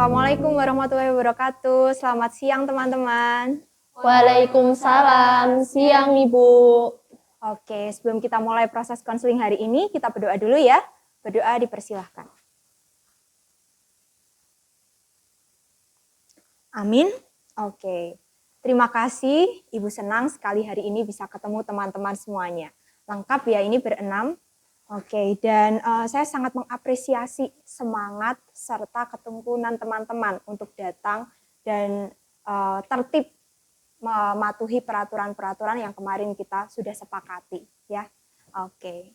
Assalamualaikum warahmatullahi wabarakatuh. Selamat siang teman-teman. Waalaikumsalam, siang Ibu. Oke, sebelum kita mulai proses konseling hari ini, kita berdoa dulu ya. Berdoa dipersilahkan. Amin. Oke, terima kasih. Ibu senang sekali hari ini bisa ketemu teman-teman semuanya. Lengkap ya, ini berenam. Oke, dan saya sangat mengapresiasi semangat serta ketempunan teman-teman untuk datang dan tertib mematuhi peraturan-peraturan yang kemarin kita sudah sepakati ya. Oke.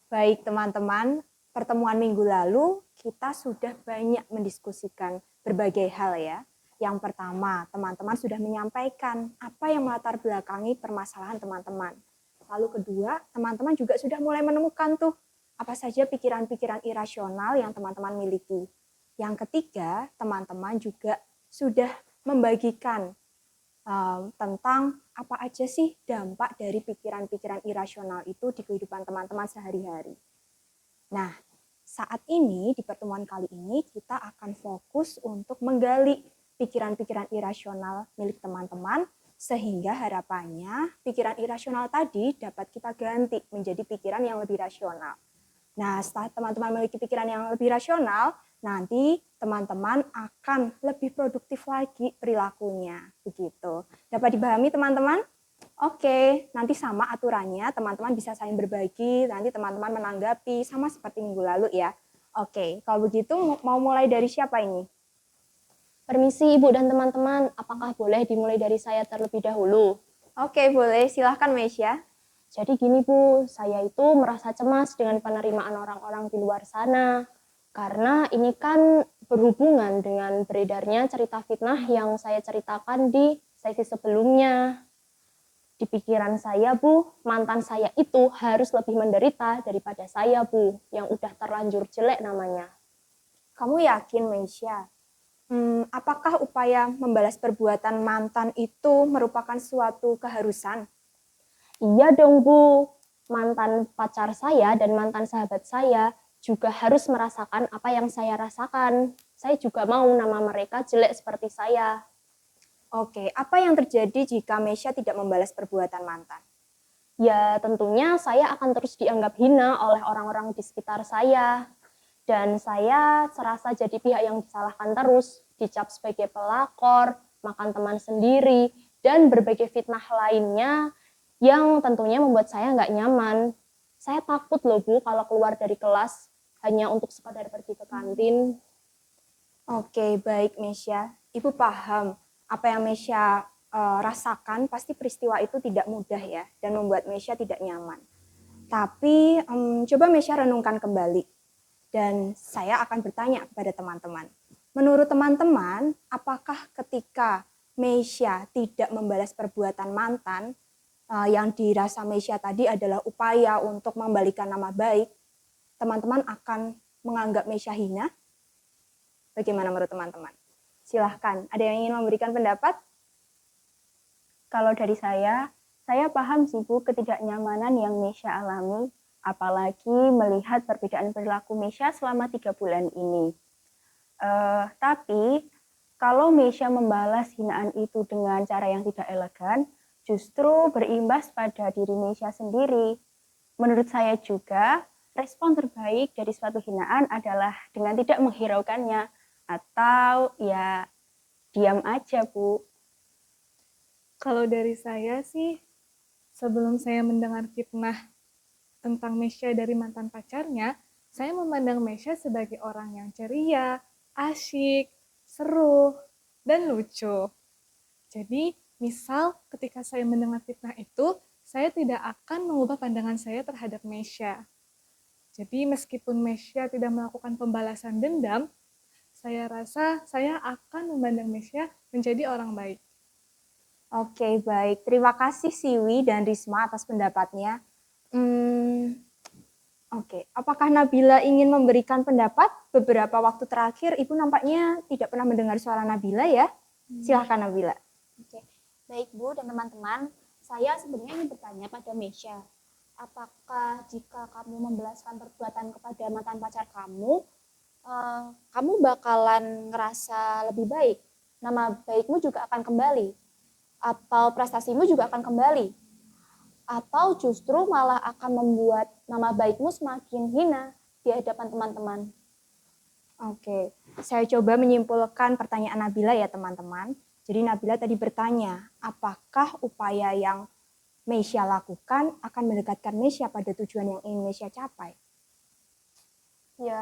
Baik teman-teman, pertemuan minggu lalu kita sudah banyak mendiskusikan berbagai hal ya. Yang pertama, teman-teman sudah menyampaikan apa yang melatar belakangi permasalahan teman-teman. Lalu kedua, teman-teman juga sudah mulai menemukan tuh apa saja pikiran-pikiran irasional yang teman-teman miliki. Yang ketiga, teman-teman juga sudah membagikan tentang apa aja sih dampak dari pikiran-pikiran irasional itu di kehidupan teman-teman sehari-hari. Nah, saat ini di pertemuan kali ini kita akan fokus untuk menggali pikiran-pikiran irasional milik teman-teman sehingga harapannya pikiran irasional tadi dapat kita ganti menjadi pikiran yang lebih rasional. Nah, setelah teman-teman memiliki pikiran yang lebih rasional, nanti teman-teman akan lebih produktif lagi perilakunya. Begitu. Dapat dipahami teman-teman? Oke, nanti sama aturannya, teman-teman bisa saling berbagi, nanti teman-teman menanggapi, sama seperti minggu lalu ya. Oke, kalau begitu mau mulai dari siapa ini? Permisi Ibu dan teman-teman, apakah boleh dimulai dari saya terlebih dahulu? Oke, boleh. Silahkan Mesya. Jadi gini Bu, saya itu merasa cemas dengan penerimaan orang-orang di luar sana. Karena ini kan berhubungan dengan beredarnya cerita fitnah yang saya ceritakan di sesi sebelumnya. Di pikiran saya Bu, mantan saya itu harus lebih menderita daripada saya Bu, yang udah terlanjur jelek namanya. Kamu yakin Mesya? Apakah upaya membalas perbuatan mantan itu merupakan suatu keharusan? Iya dong Bu, mantan pacar saya dan mantan sahabat saya juga harus merasakan apa yang saya rasakan. Saya juga mau nama mereka jelek seperti saya. Oke, apa yang terjadi jika Mesya tidak membalas perbuatan mantan? Ya tentunya saya akan terus dianggap hina oleh orang-orang di sekitar saya. Dan saya serasa jadi pihak yang disalahkan terus, dicap sebagai pelakor, makan teman sendiri, dan berbagai fitnah lainnya yang tentunya membuat saya nggak nyaman. Saya takut loh Bu kalau keluar dari kelas hanya untuk sekadar pergi ke kantin. Oke, baik Mesya. Ibu paham apa yang Mesya rasakan, pasti peristiwa itu tidak mudah ya, dan membuat Mesya tidak nyaman. Tapi coba Mesya renungkan kembali. Dan saya akan bertanya kepada teman-teman. Menurut teman-teman, apakah ketika Mesya tidak membalas perbuatan mantan, yang dirasa Mesya tadi adalah upaya untuk membalikan nama baik, teman-teman akan menganggap Mesya hina? Bagaimana menurut teman-teman? Silahkan, ada yang ingin memberikan pendapat? Kalau dari saya paham sih Bu ketidaknyamanan yang Mesya alami, apalagi melihat perbedaan perilaku Mesya selama 3 bulan ini. Tapi kalau Mesya membalas hinaan itu dengan cara yang tidak elegan, justru berimbas pada diri Mesya sendiri. Menurut saya juga, respon terbaik dari suatu hinaan adalah dengan tidak menghiraukannya, atau ya diam aja Bu. Kalau dari saya sih, sebelum saya mendengar fitnah tentang Mesya dari mantan pacarnya, saya memandang Mesya sebagai orang yang ceria, asyik, seru, dan lucu. Jadi, misal ketika saya mendengar fitnah itu, saya tidak akan mengubah pandangan saya terhadap Mesya. Jadi, meskipun Mesya tidak melakukan pembalasan dendam, saya rasa saya akan memandang Mesya menjadi orang baik. Oke, baik. Terima kasih Siwi dan Risma atas pendapatnya. Oke, apakah Nabila ingin memberikan pendapat? Beberapa waktu terakhir, Ibu nampaknya tidak pernah mendengar suara Nabila ya. Silahkan Nabila. Oke, baik Bu dan teman-teman, saya sebenarnya ingin bertanya pada Mesya, apakah jika kamu membalaskan perbuatan kepada mantan pacar kamu, kamu bakalan ngerasa lebih baik. Nama baikmu juga akan kembali. Atau prestasimu juga akan kembali. Atau justru malah akan membuat nama baikmu semakin hina di hadapan teman-teman. Oke, saya coba menyimpulkan pertanyaan Nabila ya teman-teman. Jadi Nabila tadi bertanya, apakah upaya yang Meisya lakukan akan mendekatkan Meisya pada tujuan yang ingin Meisya capai? Ya,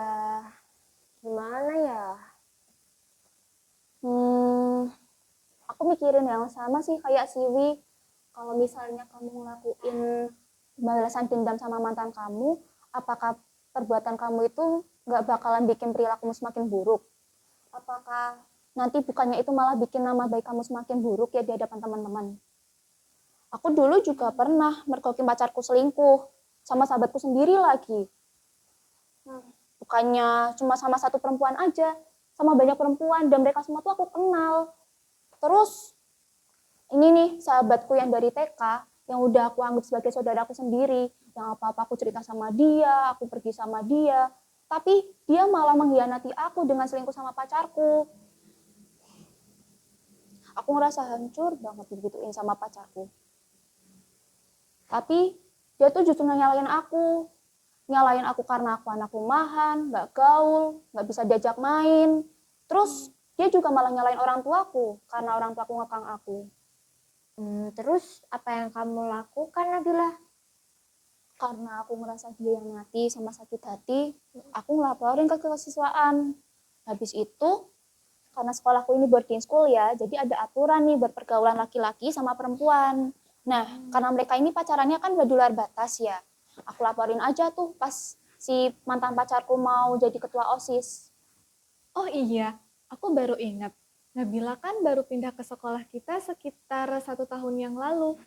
gimana ya? Aku mikirin yang sama sih kayak Siwi. Kalau misalnya kamu ngelakuin balasan dendam sama mantan kamu, apakah perbuatan kamu itu nggak bakalan bikin perilakumu semakin buruk? Apakah nanti bukannya itu malah bikin nama baik kamu semakin buruk ya di hadapan teman-teman? Aku dulu juga pernah mergokin pacarku selingkuh sama sahabatku sendiri lagi. Bukannya cuma sama satu perempuan aja, sama banyak perempuan dan mereka semua tuh aku kenal. Terus ini nih sahabatku yang dari TK yang udah aku anggap sebagai saudaraku sendiri, yang apa-apa aku cerita sama dia, aku pergi sama dia, tapi dia malah mengkhianati aku dengan selingkuh sama pacarku. Aku ngerasa hancur banget digituin sama pacarku. Tapi dia tuh justru nyalain aku. Nyalain aku karena aku anak rumahan, gak gaul, gak bisa diajak main. Terus dia juga malah nyalain orang tuaku karena orang tuaku ngekang aku. Terus apa yang kamu lakukan, Nabila? Karena aku ngerasa dia yang mati sama sakit hati, aku ngelaporin ke kesiswaan. Habis itu, karena sekolahku ini boarding school ya, jadi ada aturan nih buat pergaulan laki-laki sama perempuan. Nah, karena mereka ini pacarannya kan udah di luar batas ya. Aku laporin aja tuh pas si mantan pacarku mau jadi ketua OSIS. Oh iya, aku baru ingat. Nabila kan baru pindah ke sekolah kita sekitar 1 tahun yang lalu.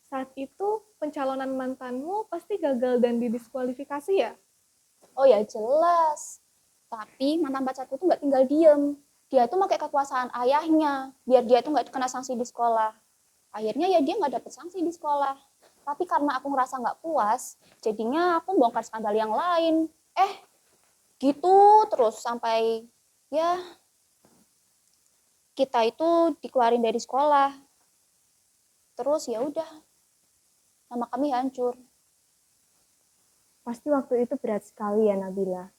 Saat itu pencalonan mantanmu pasti gagal dan didiskualifikasi ya? Oh ya jelas. Tapi mantan pacarku tuh nggak tinggal diem. Dia tuh pakai kekuasaan ayahnya, biar dia tuh nggak kena sanksi di sekolah. Akhirnya ya dia nggak dapet sanksi di sekolah. Tapi karena aku ngerasa nggak puas, jadinya aku bongkar skandal yang lain. Gitu terus sampai ya kita itu dikeluarin dari sekolah. Terus ya udah, nama kami hancur. Pasti waktu itu berat sekali ya Nabila.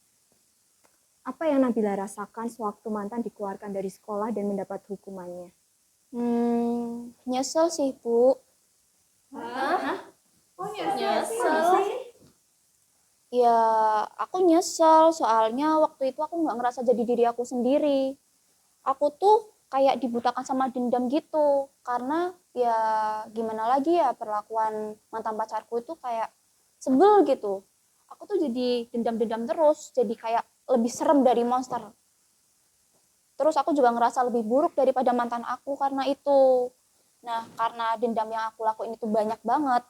Apa yang Nabila rasakan sewaktu mantan dikeluarkan dari sekolah dan mendapat hukumannya? Nyesel sih, Bu. Nyesel. Ya, aku nyesel soalnya waktu itu aku nggak ngerasa jadi diri aku sendiri. Aku tuh kayak dibutakan sama dendam gitu. Karena ya gimana lagi ya perlakuan mantan pacarku itu kayak sebel gitu. Aku tuh jadi dendam-dendam terus, jadi kayak lebih serem dari monster. Terus aku juga ngerasa lebih buruk daripada mantan aku karena itu. Nah, karena dendam yang aku lakuin itu banyak banget,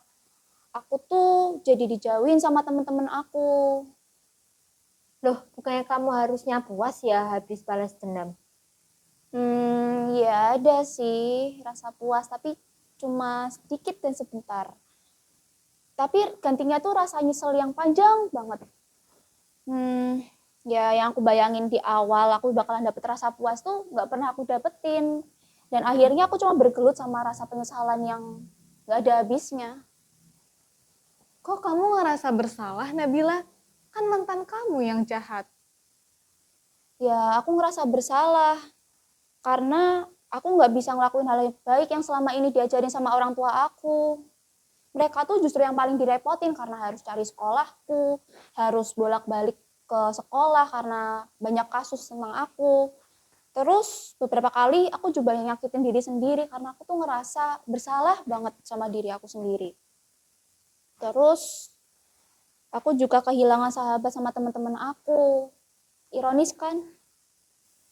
aku tuh jadi dijauhin sama temen-temen aku. Loh, bukannya kamu harusnya puas ya habis balas dendam? Ya ada sih rasa puas, tapi cuma sedikit dan sebentar. Tapi gantinya tuh rasa nyesel yang panjang banget. Ya yang aku bayangin di awal aku bakalan dapet rasa puas tuh nggak pernah aku dapetin. Dan akhirnya aku cuma bergelut sama rasa penyesalan yang nggak ada habisnya. Kok kamu ngerasa bersalah, Nabila? Kan mantan kamu yang jahat. Ya aku ngerasa bersalah karena aku nggak bisa ngelakuin hal yang baik yang selama ini diajarin sama orang tua aku. Mereka tuh justru yang paling direpotin karena harus cari sekolahku, harus bolak-balik ke sekolah karena banyak kasus tentang aku. Terus beberapa kali aku juga nyakitin diri sendiri karena aku tuh ngerasa bersalah banget sama diri aku sendiri. Terus aku juga kehilangan sahabat sama teman-teman aku. Ironis kan?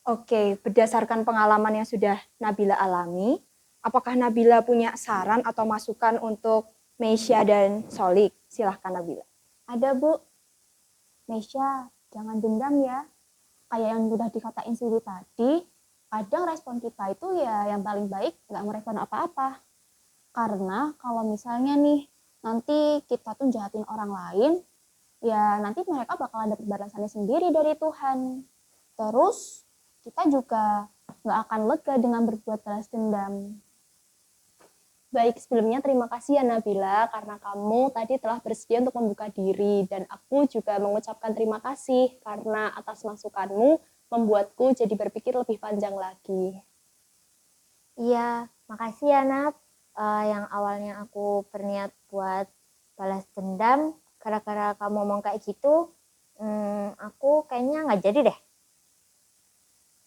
Oke, berdasarkan pengalaman yang sudah Nabila alami, apakah Nabila punya saran atau masukan untuk Meisya dan Solik? Silahkan Nabila. Ada Bu, Meisya, jangan dendam ya. Kayak yang udah dikatain Siwi tadi, kadang respon kita itu ya yang paling baik nggak merespon apa-apa. Karena kalau misalnya nih, nanti kita tuh jahatin orang lain, ya nanti mereka bakalan dapet balasannya sendiri dari Tuhan. Terus kita juga nggak akan lega dengan berbuat balas dendam. Baik, sebelumnya terima kasih ya Nabila karena kamu tadi telah bersedia untuk membuka diri dan aku juga mengucapkan terima kasih karena atas masukanmu membuatku jadi berpikir lebih panjang lagi. Iya, makasih ya Nat. Yang awalnya aku berniat buat balas dendam, gara-gara kamu ngomong kayak gitu, aku kayaknya nggak jadi deh.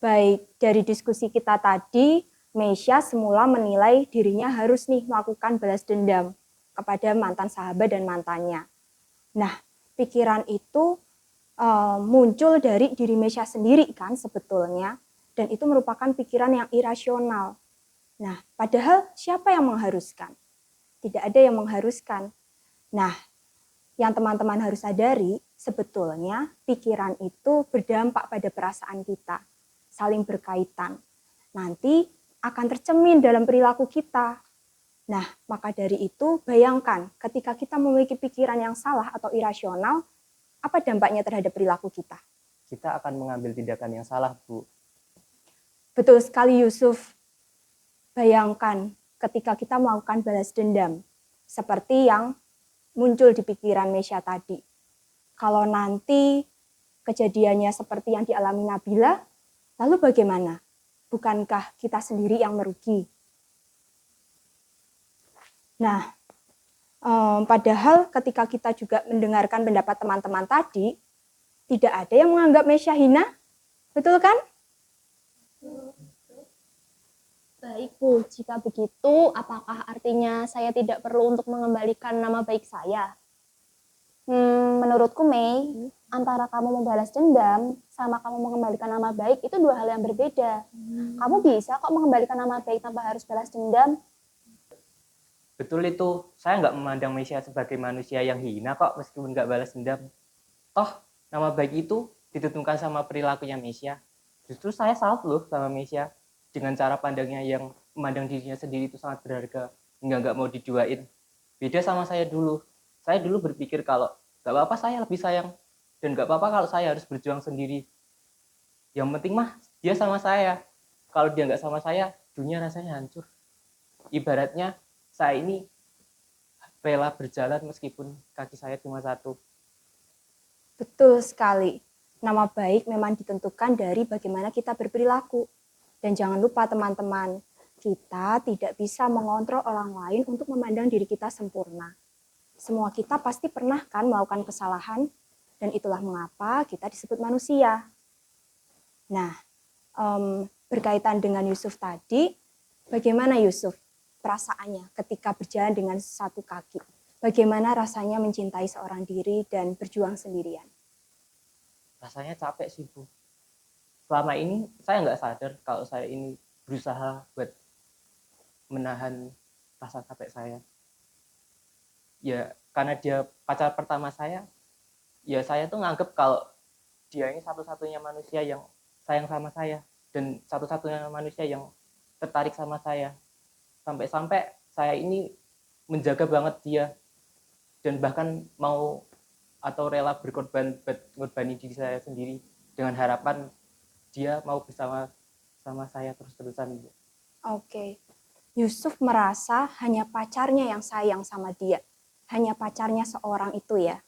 Baik, dari diskusi kita tadi, Meisya semula menilai dirinya harus nih melakukan balas dendam kepada mantan sahabat dan mantannya. Nah, pikiran itu muncul dari diri Meisya sendiri kan sebetulnya, dan itu merupakan pikiran yang irasional. Nah, padahal siapa yang mengharuskan? Tidak ada yang mengharuskan. Nah, yang teman-teman harus sadari, sebetulnya pikiran itu berdampak pada perasaan kita, saling berkaitan. Nanti akan tercermin dalam perilaku kita. Nah, maka dari itu bayangkan ketika kita memiliki pikiran yang salah atau irasional, apa dampaknya terhadap perilaku kita? Kita akan mengambil tindakan yang salah, Bu. Betul sekali Yusuf. Bayangkan ketika kita melakukan balas dendam, seperti yang muncul di pikiran Meisya tadi. Kalau nanti kejadiannya seperti yang dialami Nabila, lalu bagaimana? Bukankah kita sendiri yang merugi? Nah, padahal ketika kita juga mendengarkan pendapat teman-teman tadi, tidak ada yang menganggap Meisya hina, betul kan? Baik Bu, jika begitu apakah artinya saya tidak perlu untuk mengembalikan nama baik saya? Menurutku Mei, antara kamu membalas dendam sama kamu mengembalikan nama baik itu dua hal yang berbeda. Kamu bisa kok mengembalikan nama baik tanpa harus balas dendam. Betul itu, saya nggak memandang Meisya sebagai manusia yang hina kok meskipun nggak balas dendam. Toh, nama baik itu ditentukan sama perilakunya Meisya. Justru saya salut loh sama Meisya dengan cara pandangnya yang memandang dirinya sendiri itu sangat berharga hingga nggak mau diduain. Beda sama saya dulu. Saya dulu berpikir kalau nggak apa-apa saya lebih sayang dan nggak apa-apa kalau saya harus berjuang sendiri. Yang penting mah dia sama saya. Kalau dia nggak sama saya, dunia rasanya hancur. Ibaratnya saya ini rela berjalan meskipun kaki saya cuma satu. Betul sekali. Nama baik memang ditentukan dari bagaimana kita berperilaku. Dan jangan lupa teman-teman, kita tidak bisa mengontrol orang lain untuk memandang diri kita sempurna. Semua kita pasti pernah kan melakukan kesalahan, dan itulah mengapa kita disebut manusia. Nah, berkaitan dengan Yusuf tadi, bagaimana Yusuf perasaannya ketika berjalan dengan satu kaki? Bagaimana rasanya mencintai seorang diri dan berjuang sendirian? Rasanya capek sih, Bu. Selama ini saya nggak sadar kalau saya ini berusaha buat menahan rasa capek saya. Ya, karena dia pacar pertama saya, ya saya tuh nganggep kalau dia ini satu-satunya manusia yang sayang sama saya dan satu-satunya manusia yang tertarik sama saya. Sampai-sampai saya ini menjaga banget dia dan bahkan mau atau rela berkorban buat ngorbani diri saya sendiri dengan harapan dia mau bersama sama saya terus-terusan. Oke. Yusuf merasa hanya pacarnya yang sayang sama dia. Hanya pacarnya seorang itu ya.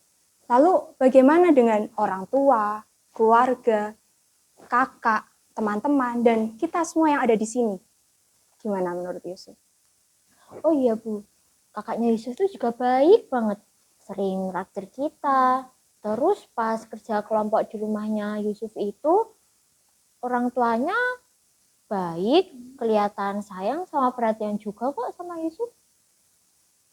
Lalu bagaimana dengan orang tua, keluarga, kakak, teman-teman, dan kita semua yang ada di sini? Gimana menurut Yusuf? Oh iya Bu, kakaknya Yusuf tuh juga baik banget. Sering raktir kita. Terus pas kerja kelompok di rumahnya Yusuf itu, orang tuanya baik, kelihatan sayang sama perhatian juga kok sama Yusuf.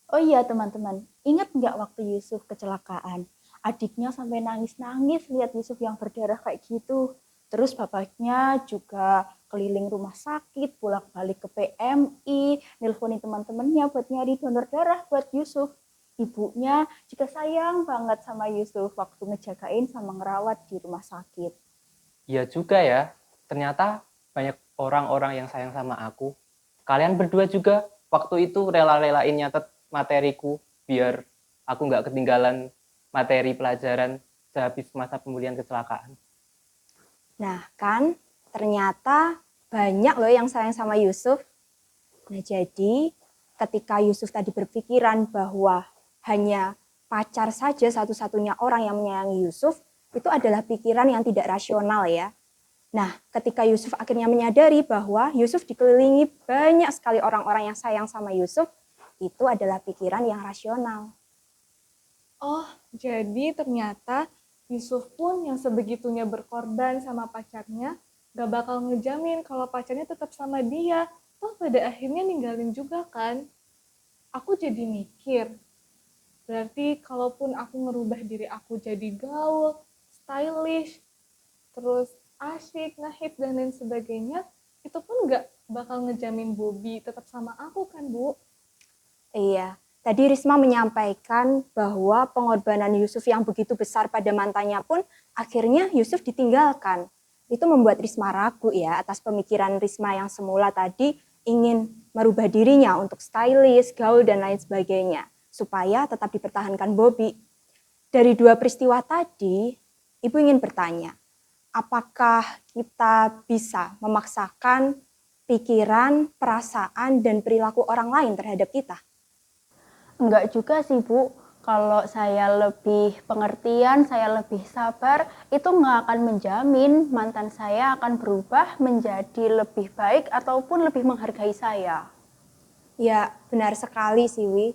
Oh iya teman-teman, ingat nggak waktu Yusuf kecelakaan? Adiknya sampai nangis-nangis lihat Yusuf yang berdarah kayak gitu. Terus bapaknya juga keliling rumah sakit, bolak-balik ke PMI, nelponin teman-temannya buat nyari donor darah buat Yusuf. Ibunya juga sayang banget sama Yusuf waktu ngejagain sama ngerawat di rumah sakit. Iya juga ya, ternyata banyak orang-orang yang sayang sama aku. Kalian berdua juga waktu itu rela-relain nyatet materiku biar aku nggak ketinggalan materi pelajaran sehabis masa pemulihan kecelakaan. Nah kan, ternyata banyak loh yang sayang sama Yusuf. Nah jadi ketika Yusuf tadi berpikiran bahwa hanya pacar saja satu-satunya orang yang menyayangi Yusuf, itu adalah pikiran yang tidak rasional ya. Nah, ketika Yusuf akhirnya menyadari bahwa Yusuf dikelilingi banyak sekali orang-orang yang sayang sama Yusuf, itu adalah pikiran yang rasional. Oh, jadi ternyata Yusuf pun yang sebegitunya berkorban sama pacarnya, gak bakal ngejamin kalau pacarnya tetap sama dia. Toh pada akhirnya ninggalin juga kan? Aku jadi mikir, berarti kalaupun aku ngerubah diri aku jadi gaul, stylish, terus asyik, ngehits, dan lain sebagainya, itu pun gak bakal ngejamin Bobby tetap sama aku kan, Bu? Iya, tadi Risma menyampaikan bahwa pengorbanan Yusuf yang begitu besar pada mantannya pun akhirnya Yusuf ditinggalkan. Itu membuat Risma ragu ya atas pemikiran Risma yang semula tadi ingin merubah dirinya untuk stylish, gaul, dan lain sebagainya. Supaya tetap dipertahankan Bobby. Dari dua peristiwa tadi, Ibu ingin bertanya, apakah kita bisa memaksakan pikiran, perasaan, dan perilaku orang lain terhadap kita? Enggak juga sih Bu, kalau saya lebih pengertian, saya lebih sabar, itu nggak akan menjamin mantan saya akan berubah menjadi lebih baik ataupun lebih menghargai saya. Ya, benar sekali sih, Wi.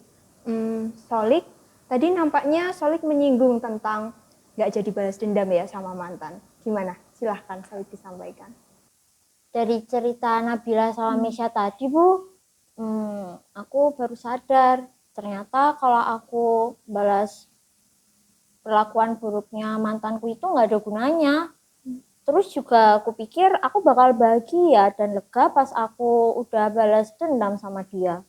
Solik, tadi nampaknya Solik menyinggung tentang nggak jadi balas dendam ya sama mantan. Gimana? Silahkan Solik disampaikan. Dari cerita Nabila sama Mesya tadi, Bu, aku baru sadar ternyata kalau aku balas perlakuan buruknya mantanku itu nggak ada gunanya. Terus juga aku pikir aku bakal bahagia dan lega pas aku udah balas dendam sama dia.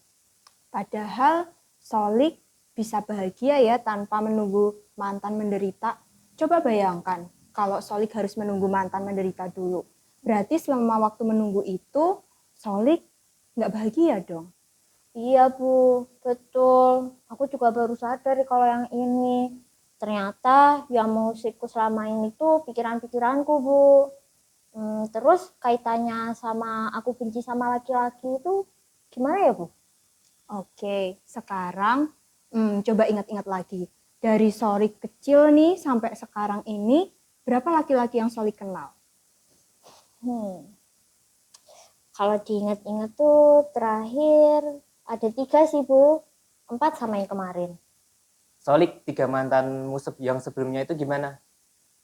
Padahal Solik bisa bahagia ya tanpa menunggu mantan menderita. Coba bayangkan kalau Solik harus menunggu mantan menderita dulu. Berarti selama waktu menunggu itu Solik nggak bahagia dong. Iya Bu, betul. Aku juga baru sadar kalau yang ini. Ternyata yang mengusikku selama ini tuh pikiran-pikiranku Bu. Terus kaitannya sama aku benci sama laki-laki itu gimana ya Bu? Oke, sekarang coba ingat-ingat lagi. Dari Solik kecil nih sampai sekarang ini, berapa laki-laki yang Solik kenal? Kalau diingat-ingat tuh terakhir ada 3 sih Bu. 4 sama yang kemarin. Solik, 3 mantanmu yang sebelumnya itu gimana?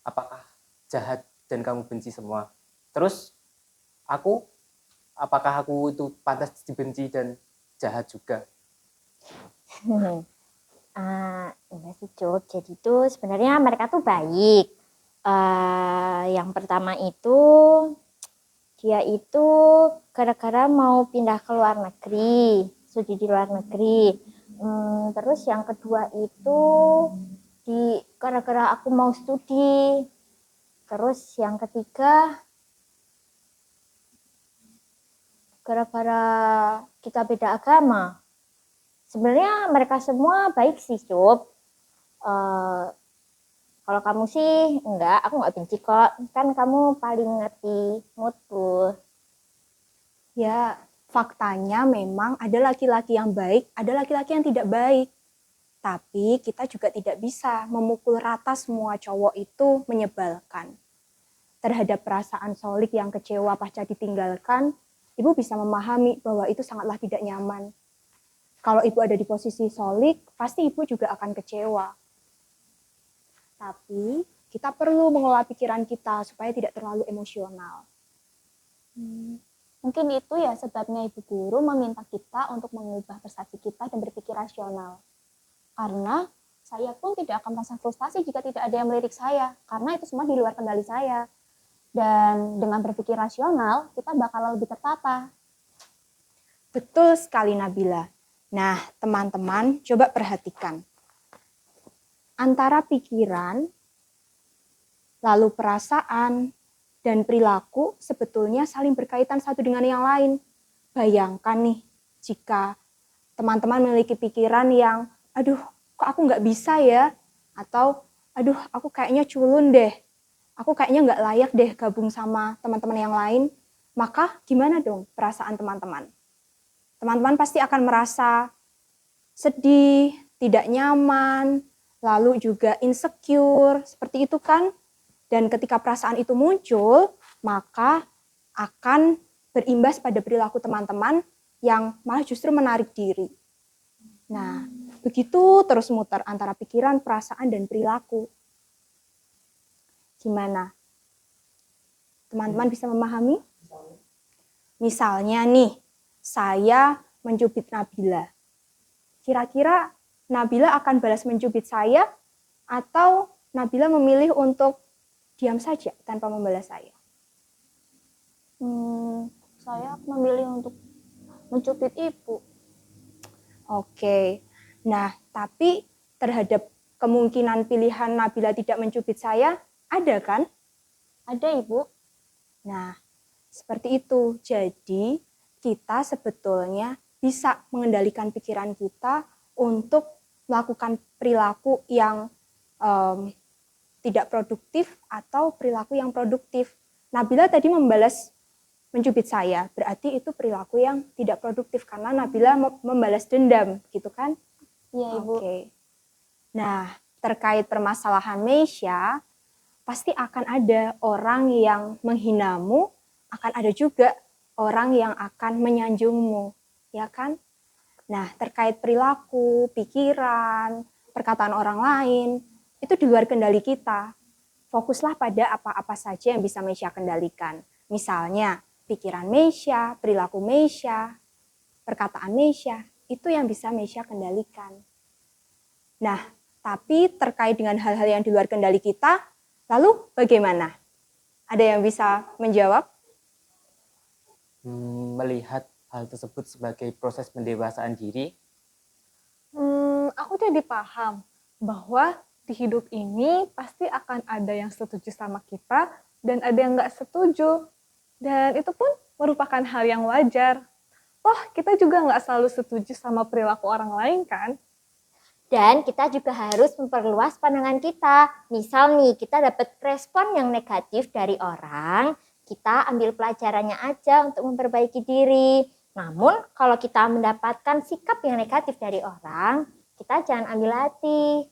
Apakah jahat dan kamu benci semua? Terus apakah aku itu pantas dibenci dan jahat juga? Enggak sih Cuk, jadi tuh sebenarnya mereka tuh baik. Yang pertama itu dia itu gara-gara mau pindah ke luar negeri, studi di luar negeri. Terus yang kedua itu gara-gara aku mau studi. Terus yang ketiga gara-gara kita beda agama. Sebenarnya mereka semua baik sih, Cuk. Kalau kamu sih enggak, aku enggak benci kok. Kan kamu paling ngerti moodku. Ya, faktanya memang ada laki-laki yang baik, ada laki-laki yang tidak baik. Tapi kita juga tidak bisa memukul rata semua cowok itu menyebalkan. Terhadap perasaan Solik yang kecewa pasca ditinggalkan, Ibu bisa memahami bahwa itu sangatlah tidak nyaman. Kalau Ibu ada di posisi Solik, pasti Ibu juga akan kecewa. Tapi kita perlu mengelola pikiran kita supaya tidak terlalu emosional. Mungkin itu ya sebabnya Ibu Guru meminta kita untuk mengubah persepsi kita dan berpikir rasional. Karena saya pun tidak akan merasa frustasi jika tidak ada yang melirik saya, karena itu semua di luar kendali saya. Dan dengan berpikir rasional, kita bakal lebih tertata. Betul sekali Nabila. Nah, teman-teman coba perhatikan. Antara pikiran, lalu perasaan, dan perilaku sebetulnya saling berkaitan satu dengan yang lain. Bayangkan nih, jika teman-teman memiliki pikiran yang, aduh kok aku nggak bisa ya, atau aduh aku kayaknya culun deh, aku kayaknya nggak layak deh gabung sama teman-teman yang lain, maka gimana dong perasaan teman-teman? Teman-teman pasti akan merasa sedih, tidak nyaman, lalu juga insecure, seperti itu kan? Dan ketika perasaan itu muncul, maka akan berimbas pada perilaku teman-teman yang malah justru menarik diri. Nah, begitu terus muter antara pikiran, perasaan, dan perilaku. Gimana? Teman-teman bisa memahami? Misalnya nih, saya mencubit Nabila. Kira-kira Nabila akan balas mencubit saya atau Nabila memilih untuk diam saja tanpa membalas saya? Saya memilih untuk mencubit ibu. Oke. Nah, tapi terhadap kemungkinan pilihan Nabila tidak mencubit saya, ada kan? Ada ibu. Nah, seperti itu. Jadi, kita sebetulnya bisa mengendalikan pikiran kita untuk melakukan perilaku yang tidak produktif atau perilaku yang produktif. Nabila tadi membalas mencubit saya, berarti itu perilaku yang tidak produktif karena Nabila membalas dendam, gitu kan? Iya ibu. Oke. Nah, terkait permasalahan Meisya, pasti akan ada orang yang menghinamu, akan ada juga orang yang akan menyanjungmu, ya kan? Nah, terkait perilaku, pikiran, perkataan orang lain, itu di luar kendali kita. Fokuslah pada apa-apa saja yang bisa Meisya kendalikan. Misalnya, pikiran Meisya, perilaku Meisya, perkataan Meisya, itu yang bisa Meisya kendalikan. Nah, tapi terkait dengan hal-hal yang di luar kendali kita, lalu bagaimana? Ada yang bisa menjawab? Melihat hal tersebut sebagai proses pendewasaan diri. Aku jadi paham bahwa di hidup ini pasti akan ada yang setuju sama kita dan ada yang nggak setuju. Dan itu pun merupakan hal yang wajar. Toh kita juga nggak selalu setuju sama perilaku orang lain kan? Dan kita juga harus memperluas pandangan kita. Misal nih, kita dapat respon yang negatif dari orang, kita ambil pelajarannya aja untuk memperbaiki diri. Namun, kalau kita mendapatkan sikap yang negatif dari orang, kita jangan ambil hati.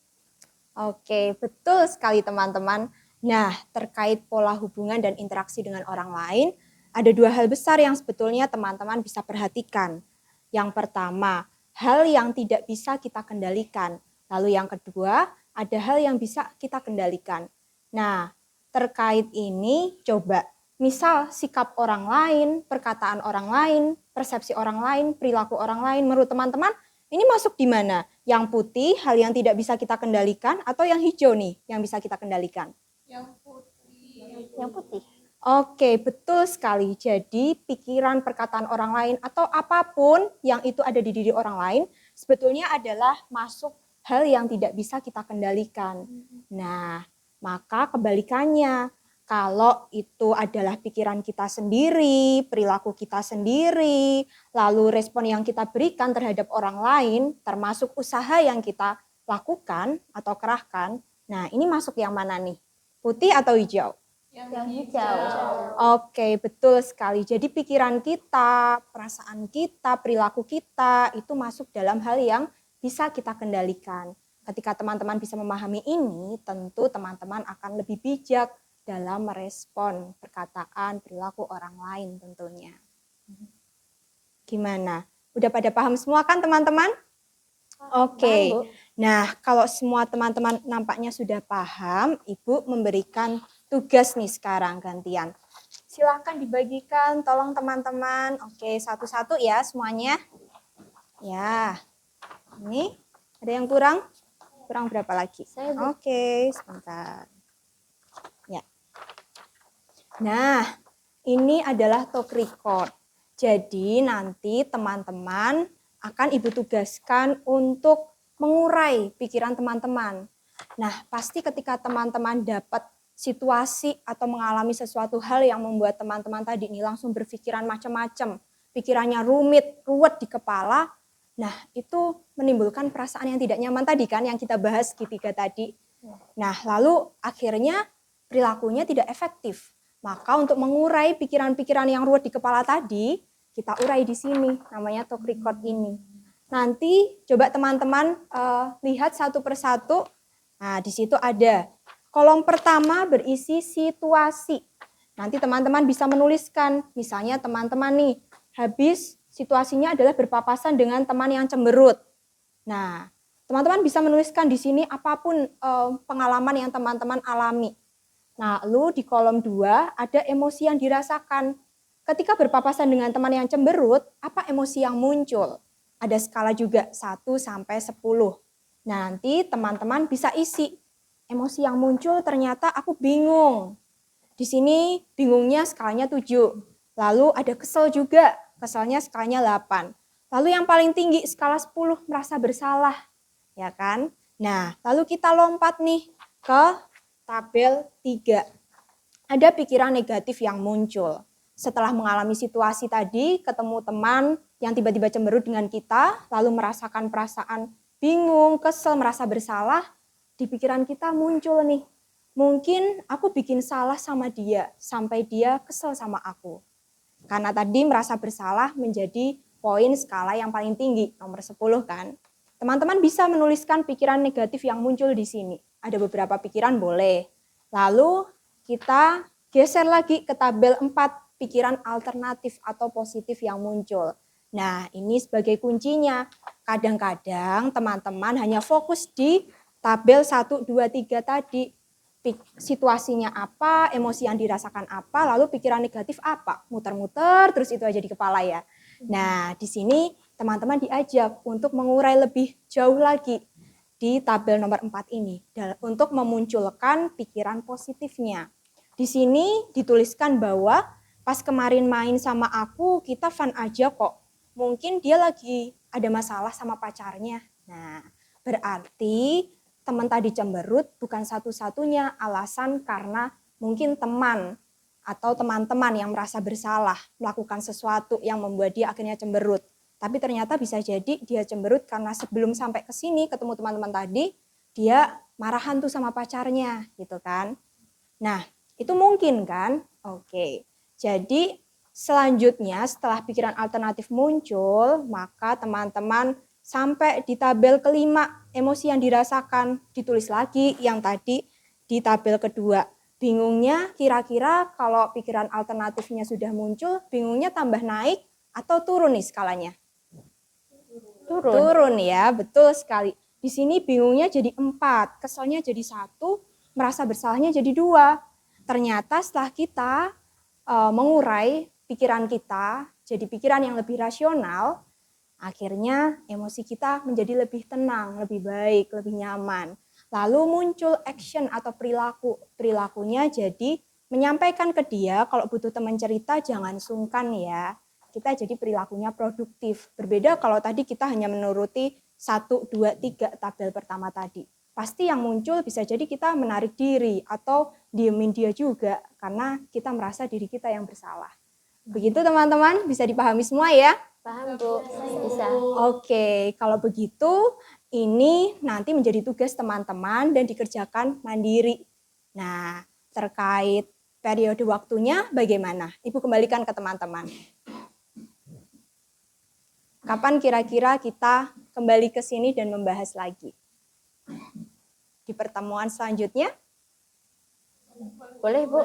Oke, betul sekali teman-teman. Nah, terkait pola hubungan dan interaksi dengan orang lain, ada dua hal besar yang sebetulnya teman-teman bisa perhatikan. Yang pertama, hal yang tidak bisa kita kendalikan. Lalu yang kedua, ada hal yang bisa kita kendalikan. Nah, terkait ini coba, misal sikap orang lain, perkataan orang lain, persepsi orang lain, perilaku orang lain, menurut teman-teman ini masuk di mana? Yang putih, hal yang tidak bisa kita kendalikan, atau yang hijau nih, yang bisa kita kendalikan? Yang putih. Yang putih. Oke, betul sekali. Jadi pikiran, perkataan orang lain, atau apapun yang itu ada di diri orang lain, sebetulnya adalah masuk hal yang tidak bisa kita kendalikan. Nah, maka kebalikannya, kalau itu adalah pikiran kita sendiri, perilaku kita sendiri, lalu respon yang kita berikan terhadap orang lain, termasuk usaha yang kita lakukan atau kerahkan, nah ini masuk yang mana nih? Putih atau hijau? Yang hijau. Oke, betul sekali. Jadi pikiran kita, perasaan kita, perilaku kita itu masuk dalam hal yang bisa kita kendalikan. Ketika teman-teman bisa memahami ini, tentu teman-teman akan lebih bijak dalam merespon perkataan, perilaku orang lain tentunya. Gimana? Udah pada paham semua kan teman-teman? Oke. Nah, kalau semua teman-teman nampaknya sudah paham, Ibu memberikan tugas nih sekarang gantian. Silahkan dibagikan, tolong teman-teman. Oke, satu-satu ya semuanya. Ya, ini ada yang kurang? Kurang berapa lagi? Oke, sebentar. Ya. Nah, ini adalah talk record. Jadi nanti teman-teman akan Ibu tugaskan untuk mengurai pikiran teman-teman. Nah, pasti ketika teman-teman dapat situasi atau mengalami sesuatu hal yang membuat teman-teman tadi ini langsung berpikiran macam-macam, pikirannya rumit, ruwet di kepala, nah itu menimbulkan perasaan yang tidak nyaman tadi kan yang kita bahas segitiga tadi. Nah, lalu akhirnya perilakunya tidak efektif. Maka untuk mengurai pikiran-pikiran yang ruwet di kepala tadi, kita urai di sini, namanya talk record ini. Nanti coba teman-teman lihat satu persatu. Nah, di situ ada kolom pertama berisi situasi. Nanti teman-teman bisa menuliskan, misalnya teman-teman nih, habis situasinya adalah berpapasan dengan teman yang cemberut. Nah, teman-teman bisa menuliskan di sini apapun pengalaman yang teman-teman alami. Nah, lalu di kolom 2 ada emosi yang dirasakan. Ketika berpapasan dengan teman yang cemberut, apa emosi yang muncul? Ada skala juga 1 sampai 10. Nah, nanti teman-teman bisa isi. Emosi yang muncul ternyata aku bingung. Di sini bingungnya skalanya 7. Lalu ada kesel juga, keselnya skalanya 8. Lalu yang paling tinggi skala 10 merasa bersalah, ya kan? Nah, lalu kita lompat nih ke tabel 3. Ada pikiran negatif yang muncul. Setelah mengalami situasi tadi, ketemu teman yang tiba-tiba cemberut dengan kita, lalu merasakan perasaan bingung, kesel, merasa bersalah, di pikiran kita muncul nih. Mungkin aku bikin salah sama dia, sampai dia kesel sama aku. Karena tadi merasa bersalah menjadi poin skala yang paling tinggi, nomor 10 kan. Teman-teman bisa menuliskan pikiran negatif yang muncul di sini. Ada beberapa pikiran boleh. Lalu kita geser lagi ke tabel 4, pikiran alternatif atau positif yang muncul. Nah, ini sebagai kuncinya. Kadang-kadang teman-teman hanya fokus di tabel 1, 2, 3 tadi. Situasinya apa, emosi yang dirasakan apa, lalu pikiran negatif apa. Muter-muter terus itu aja di kepala ya. Nah, di sini teman-teman diajak untuk mengurai lebih jauh lagi di tabel nomor 4 ini untuk memunculkan pikiran positifnya. Di sini dituliskan bahwa pas kemarin main sama aku, kita fun aja kok. Mungkin dia lagi ada masalah sama pacarnya. Nah, berarti teman tadi cemberut bukan satu-satunya alasan karena mungkin teman atau teman-teman yang merasa bersalah melakukan sesuatu yang membuat dia akhirnya cemberut. Tapi ternyata bisa jadi dia cemberut karena sebelum sampai ke sini ketemu teman-teman tadi, dia marahan tuh sama pacarnya gitu kan. Nah, itu mungkin kan? Oke. Jadi selanjutnya setelah pikiran alternatif muncul, maka teman-teman sampai di tabel kelima, emosi yang dirasakan, ditulis lagi yang tadi di tabel kedua. Bingungnya kira-kira kalau pikiran alternatifnya sudah muncul, bingungnya tambah naik atau turun nih skalanya? Turun ya, betul sekali. Di sini bingungnya jadi 4, keselnya jadi 1, merasa bersalahnya jadi 2. Ternyata setelah kita mengurai pikiran kita, jadi pikiran yang lebih rasional, akhirnya emosi kita menjadi lebih tenang, lebih baik, lebih nyaman. Lalu muncul action atau perilaku. Perilakunya jadi menyampaikan ke dia kalau butuh teman cerita jangan sungkan ya. Kita jadi perilakunya produktif. Berbeda kalau tadi kita hanya menuruti 1, 2, 3 tabel pertama tadi. Pasti yang muncul bisa jadi kita menarik diri atau diemin dia juga karena kita merasa diri kita yang bersalah. Begitu teman-teman, bisa dipahami semua ya? Paham, Bu? Bisa. Oke, kalau begitu ini nanti menjadi tugas teman-teman dan dikerjakan mandiri. Nah, terkait periode waktunya bagaimana? Ibu kembalikan ke teman-teman. Kapan kira-kira kita kembali ke sini dan membahas lagi? Di pertemuan selanjutnya? Boleh, Bu?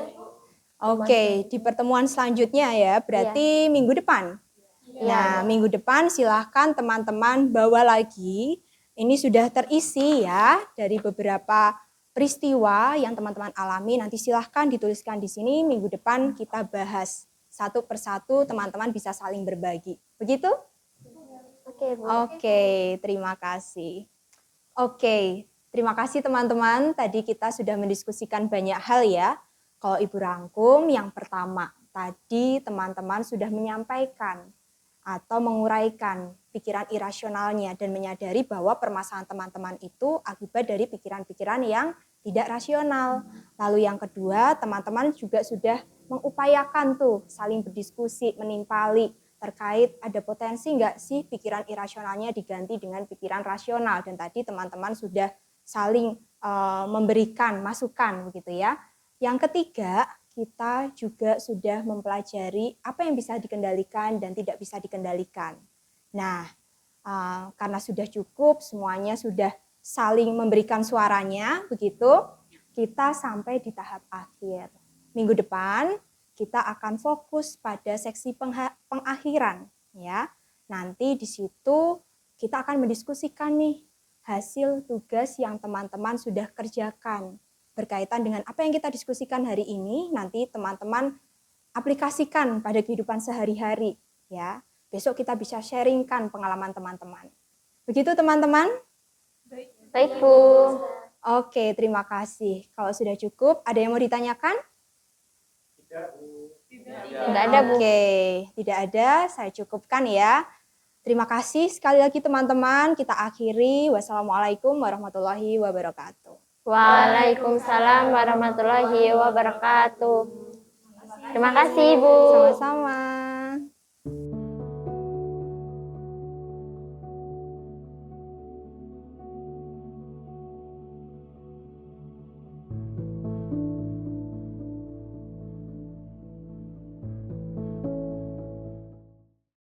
Oke, di pertemuan selanjutnya ya, berarti minggu depan. Nah, minggu depan silahkan teman-teman bawa lagi. Ini sudah terisi ya dari beberapa peristiwa yang teman-teman alami. Nanti silahkan dituliskan di sini. Minggu depan kita bahas satu persatu, teman-teman bisa saling berbagi. Begitu? Oke, Bu. Oke, terima kasih. Oke, terima kasih teman-teman. Tadi kita sudah mendiskusikan banyak hal ya. Kalau Ibu rangkum, yang pertama, tadi teman-teman sudah menyampaikan atau menguraikan pikiran irasionalnya dan menyadari bahwa permasalahan teman-teman itu akibat dari pikiran-pikiran yang tidak rasional. Lalu yang kedua, teman-teman juga sudah mengupayakan tuh saling berdiskusi, menimpali terkait ada potensi nggak sih pikiran irasionalnya diganti dengan pikiran rasional. Dan tadi teman-teman sudah saling memberikan masukan begitu ya. Yang ketiga, kita juga sudah mempelajari apa yang bisa dikendalikan dan tidak bisa dikendalikan. Nah, karena sudah cukup, semuanya sudah saling memberikan suaranya, begitu, kita sampai di tahap akhir. Minggu depan, kita akan fokus pada seksi pengakhiran, ya. Nanti di situ kita akan mendiskusikan nih hasil tugas yang teman-teman sudah kerjakan. Berkaitan dengan apa yang kita diskusikan hari ini, nanti teman-teman aplikasikan pada kehidupan sehari-hari, ya. Besok kita bisa sharingkan pengalaman teman-teman. Begitu teman-teman? Baik, Bu. Oke, terima kasih. Kalau sudah cukup, ada yang mau ditanyakan? Nggak ada, Bu. Oke, tidak ada, saya cukupkan ya. Terima kasih sekali lagi teman-teman. Kita akhiri. Wassalamualaikum warahmatullahi wabarakatuh. Waalaikumsalam warahmatullahi wabarakatuh. Terima kasih, Bu. Sama-sama.